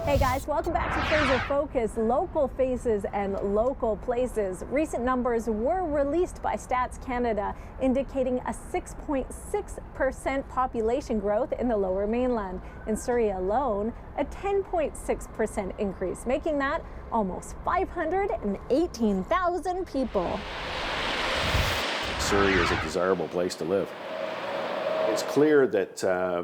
Hey guys, welcome back to Fraser Focus, local faces and local places. Recent numbers were released by Stats Canada indicating a 6.6% population growth in the Lower Mainland. In Surrey alone, a 10.6% increase, making that almost 518,000 people. Surrey is a desirable place to live. It's clear that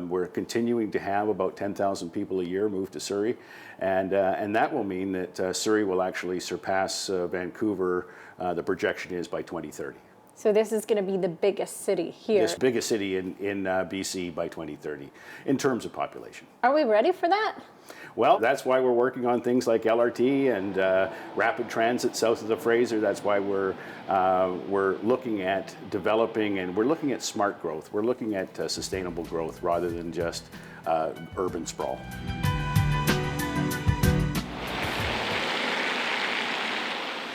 we're continuing to have about 10,000 people a year move to Surrey, and that will mean that Surrey will actually surpass Vancouver, the projection is, by 2030. So this is going to be the biggest city here. This biggest city in BC by 2030 in terms of population. Are we ready for that? Well, that's why we're working on things like LRT and rapid transit south of the Fraser. That's why we're looking at developing, and we're looking at smart growth. We're looking at sustainable growth rather than just urban sprawl.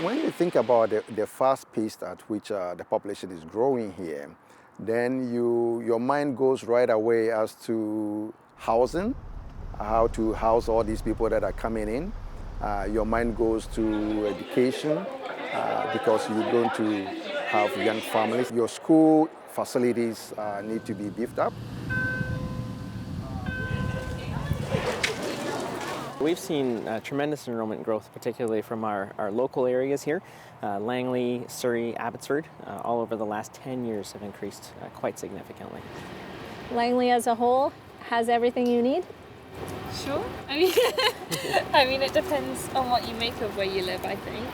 When you think about the fast pace at which the population is growing here, then your mind goes right away as to housing, how to house all these people that are coming in. Your mind goes to education because you're going to have young families. Your school facilities need to be beefed up. We've seen tremendous enrollment growth, particularly from our local areas here. Langley, Surrey, Abbotsford, all over the last 10 years have increased quite significantly. Langley as a whole has everything you need? Sure. I mean, it depends on what you make of where you live, I think.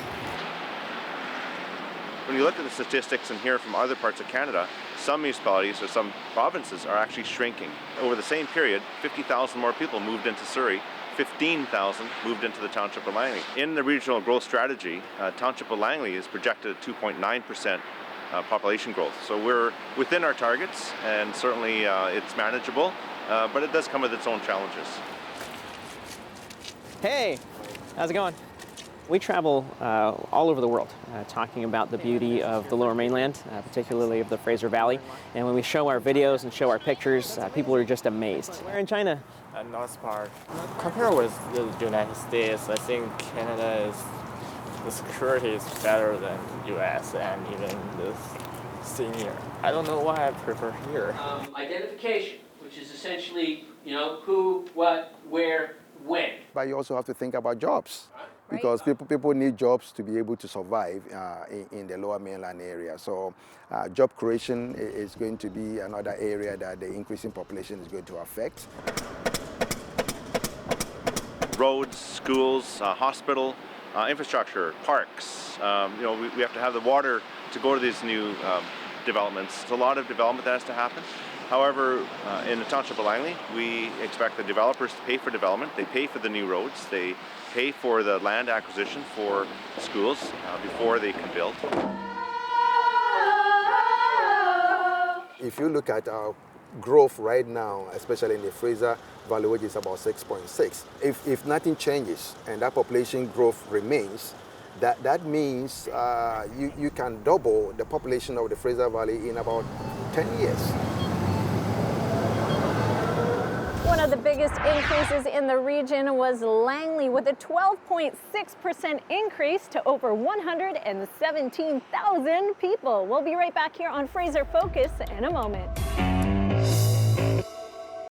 When you look at the statistics and hear from other parts of Canada, some municipalities or some provinces are actually shrinking. Over the same period, 50,000 more people moved into Surrey, 15,000 moved into the Township of Langley. In the regional growth strategy, Township of Langley is projected at 2.9% population growth. So we're within our targets, and certainly it's manageable, but it does come with its own challenges. Hey, how's it going? We travel all over the world talking about the beauty of the Lower Mainland, particularly of the Fraser Valley. And when we show our videos and show our pictures, people are just amazed. We're in China. North part. Compared with the United States, I think Canada the security is better than US and even the senior. I don't know why I prefer here. Identification, which is essentially, who, what, where, when. But you also have to think about jobs. Because people need jobs to be able to survive in the Lower Mainland area. So job creation is going to be another area that the increasing population is going to affect. Roads, schools, hospital, infrastructure, parks. We have to have the water to go to these new developments. It's a lot of development that has to happen. However, in the Township of Langley, we expect the developers to pay for development. They pay for the new roads. They pay for the land acquisition for schools before they can build. If you look at our growth right now, especially in the Fraser Valley, which is about 6.6, if nothing changes and that population growth remains, that means you can double the population of the Fraser Valley in about 10 years. One of the biggest increases in the region was Langley, with a 12.6% increase to over 117,000 people. We'll be right back here on Fraser Focus in a moment.